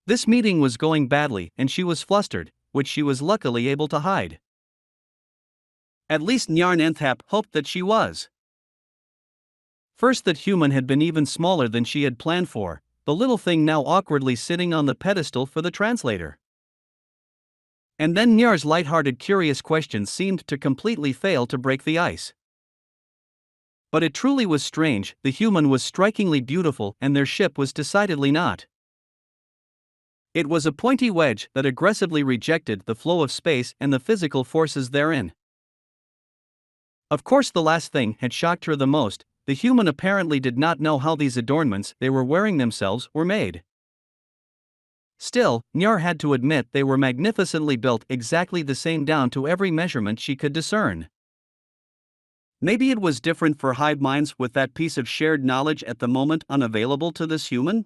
This meeting was going badly and she was flustered, which she was luckily able to hide. At least Nthap hoped that she was. First, that human had been even smaller than she had planned for, the little thing now awkwardly sitting on the pedestal for the translator. And then Nyar's light-hearted curious questions seemed to completely fail to break the ice. But it truly was strange, the human was strikingly beautiful and their ship was decidedly not. It was a pointy wedge that aggressively rejected the flow of space and the physical forces therein. Of course, the last thing had shocked her the most. The human apparently did not know how these adornments they were wearing themselves were made. Still, Nyar had to admit they were magnificently built, exactly the same down to every measurement she could discern. Maybe it was different for hive minds with that piece of shared knowledge at the moment unavailable to this human?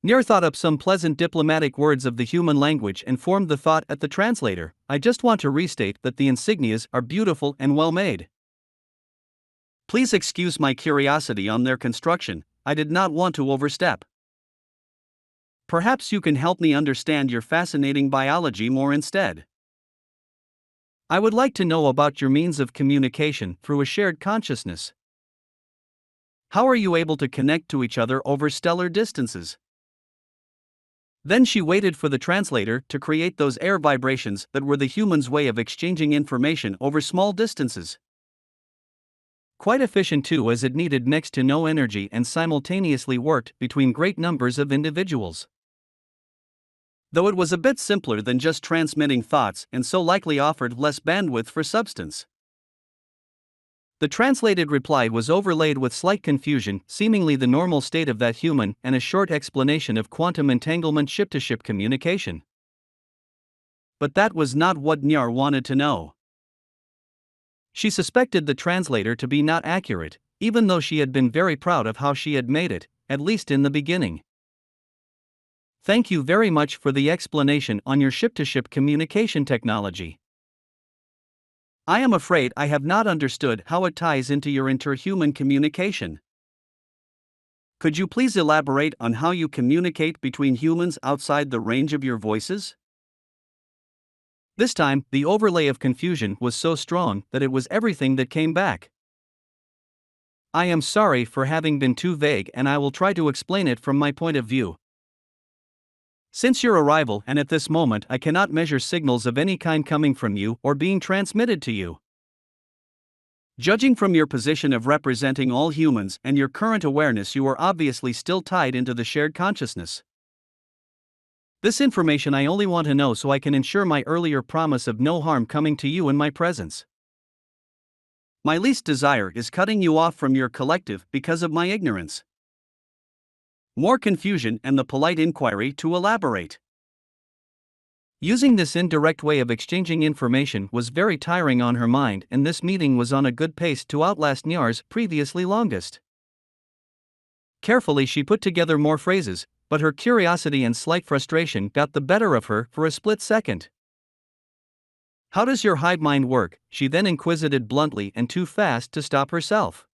Nyar thought up some pleasant diplomatic words of the human language and formed the thought at the translator. I just want to restate that the insignias are beautiful and well made. Please excuse my curiosity on their construction, I did not want to overstep. Perhaps you can help me understand your fascinating biology more instead. I would like to know about your means of communication through a shared consciousness. How are you able to connect to each other over stellar distances? Then she waited for the translator to create those air vibrations that were the human's way of exchanging information over small distances. Quite efficient too, as it needed next to no energy and simultaneously worked between great numbers of individuals. Though it was a bit simpler than just transmitting thoughts and so likely offered less bandwidth for substance. The translated reply was overlaid with slight confusion, seemingly the normal state of that human, and a short explanation of quantum entanglement ship-to-ship communication. But that was not what Nyar wanted to know. She suspected the translator to be not accurate, even though she had been very proud of how she had made it, at least in the beginning. Thank you very much for the explanation on your ship-to-ship communication technology. I am afraid I have not understood how it ties into your interhuman communication. Could you please elaborate on how you communicate between humans outside the range of your voices? This time, the overlay of confusion was so strong that it was everything that came back. I am sorry for having been too vague, and I will try to explain it from my point of view. Since your arrival and at this moment I cannot measure signals of any kind coming from you or being transmitted to you. Judging from your position of representing all humans and your current awareness, you are obviously still tied into the shared consciousness. This information I only want to know so I can ensure my earlier promise of no harm coming to you in my presence. My least desire is cutting you off from your collective because of my ignorance. More confusion and the polite inquiry to elaborate. Using this indirect way of exchanging information was very tiring on her mind, and this meeting was on a good pace to outlast Nyar's previously longest. Carefully she put together more phrases, but her curiosity and slight frustration got the better of her for a split second. How does your Hive-Mind work? She then inquisited bluntly and too fast to stop herself.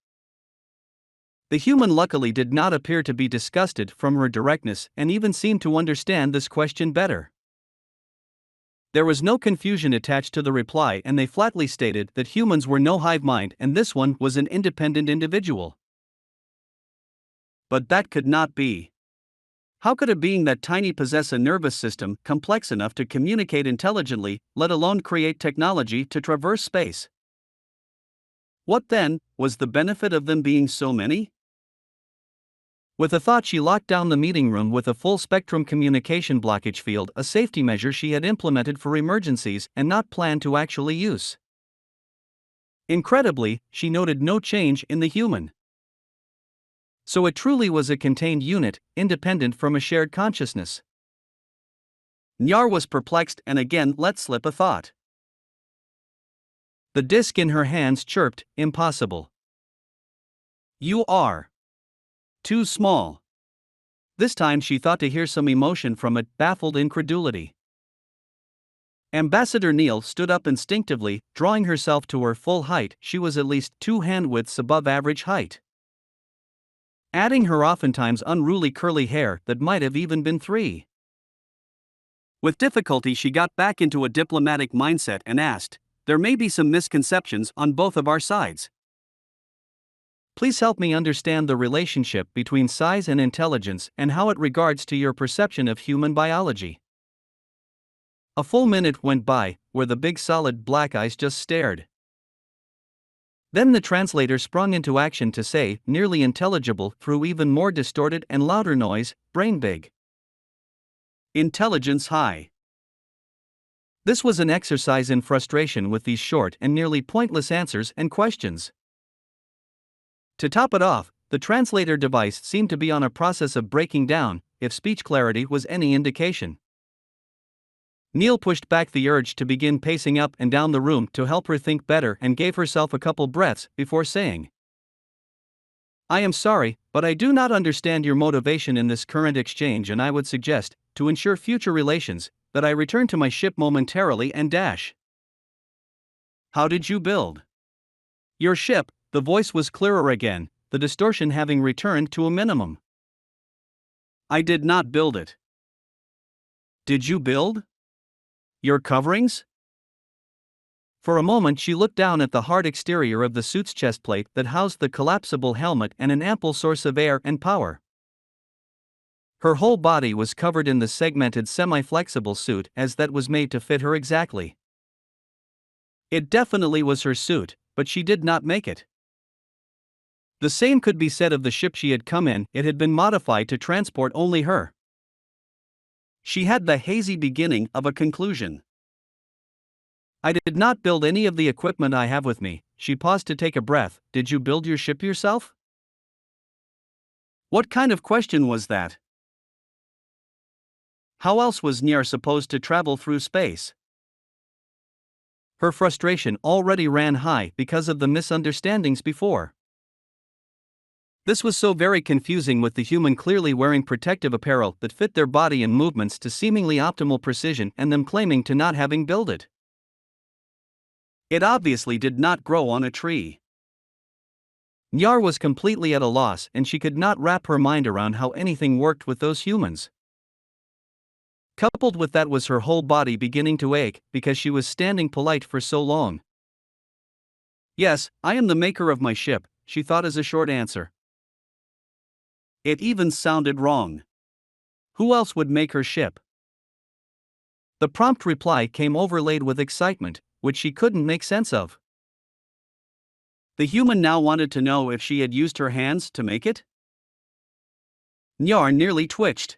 The human luckily did not appear to be disgusted from her directness and even seemed to understand this question better. There was no confusion attached to the reply, and they flatly stated that humans were no hive mind and this one was an independent individual. But that could not be. How could a being that tiny possess a nervous system complex enough to communicate intelligently, let alone create technology to traverse space? What then was the benefit of them being so many? With a thought, she locked down the meeting room with a full-spectrum communication blockage field, a safety measure she had implemented for emergencies and not planned to actually use. Incredibly, she noted no change in the human. So it truly was a contained unit, independent from a shared consciousness. Nyar was perplexed and again let slip a thought. The disk in her hands chirped, impossible. You are too small. This time she thought to hear some emotion from it, baffled incredulity. Ambassador Neil stood up instinctively, drawing herself to her full height. She was at least 2 hand widths above average height. adding her oftentimes unruly curly hair that might have even been 3. With difficulty, she got back into a diplomatic mindset and asked, "There may be some misconceptions on both of our sides. Please help me understand the relationship between size and intelligence and how it regards to your perception of human biology." A full minute went by, where the big solid black eyes just stared. Then the translator sprung into action to say, nearly intelligible through even more distorted and louder noise, "Brain big. Intelligence high." This was an exercise in frustration with these short and nearly pointless answers and questions. To top it off, the translator device seemed to be on a process of breaking down, if speech clarity was any indication. Neil pushed back the urge to begin pacing up and down the room to help her think better and gave herself a couple breaths before saying, "I am sorry, but I do not understand your motivation in this current exchange, and I would suggest, to ensure future relations, that I return to my ship momentarily and dash." "How did you build your ship?" The voice was clearer again, the distortion having returned to a minimum. "I did not build it." "Did you build your coverings?" For a moment she looked down at the hard exterior of the suit's chestplate that housed the collapsible helmet and an ample source of air and power. Her whole body was covered in the segmented semi-flexible suit as that was made to fit her exactly. It definitely was her suit, but she did not make it. The same could be said of the ship she had come in. It had been modified to transport only her. She had the hazy beginning of a conclusion. "I did not build any of the equipment I have with me." She paused to take a breath. "Did you build your ship yourself?" What kind of question was that? How else was Nyar supposed to travel through space? Her frustration already ran high because of the misunderstandings before. This was so very confusing, with the human clearly wearing protective apparel that fit their body and movements to seemingly optimal precision and them claiming to not having built it. It obviously did not grow on a tree. Nyar was completely at a loss, and she could not wrap her mind around how anything worked with those humans. Coupled with that was her whole body beginning to ache because she was standing polite for so long. "Yes, I am the maker of my ship," she thought as a short answer. It even sounded wrong. Who else would make her ship? The prompt reply came overlaid with excitement, which she couldn't make sense of. The human now wanted to know if she had used her hands to make it. Nyar nearly twitched.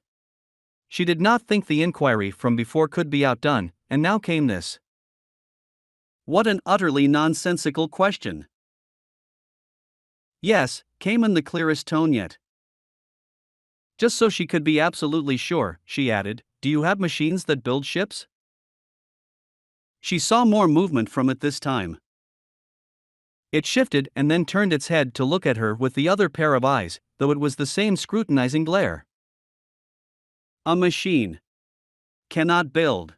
She did not think the inquiry from before could be outdone, and now came this. What an utterly nonsensical question. "Yes," came in the clearest tone yet. Just so she could be absolutely sure, she added, "Do you have machines that build ships?" She saw more movement from it this time. It shifted and then turned its head to look at her with the other pair of eyes, though it was the same scrutinizing glare. "A machine cannot build."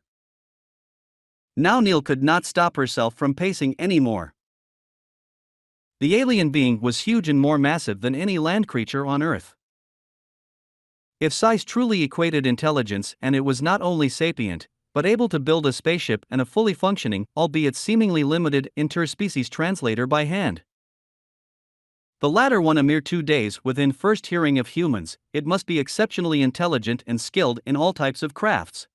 Now Neil could not stop herself from pacing anymore. The alien being was huge and more massive than any land creature on Earth. If size truly equated intelligence, and it was not only sapient, but able to build a spaceship and a fully functioning, albeit seemingly limited, interspecies translator by hand. The latter one a mere 2 days within first hearing of humans, it must be exceptionally intelligent and skilled in all types of crafts.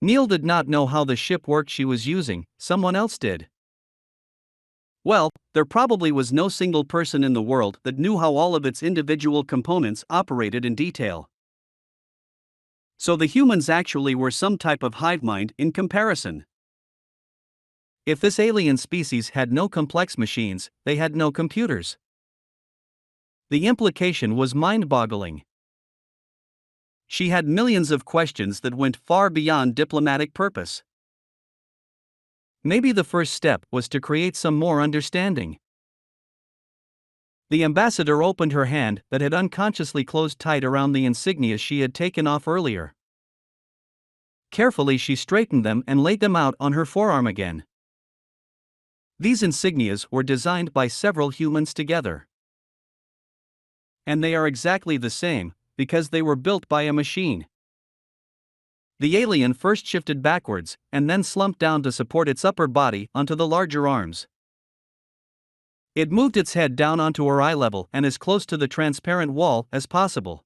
Neil did not know how the ship worked she was using, someone else did. Well, there probably was no single person in the world that knew how all of its individual components operated in detail. So the humans actually were some type of hive-mind in comparison. If this alien species had no complex machines, they had no computers. The implication was mind-boggling. She had millions of questions that went far beyond diplomatic purpose. Maybe the first step was to create some more understanding. The ambassador opened her hand that had unconsciously closed tight around the insignias she had taken off earlier. Carefully she straightened them and laid them out on her forearm again. These insignias were designed by several humans together. And they are exactly the same, because they were built by a machine. The alien first shifted backwards, and then slumped down to support its upper body onto the larger arms. It moved its head down onto her eye level and as close to the transparent wall as possible.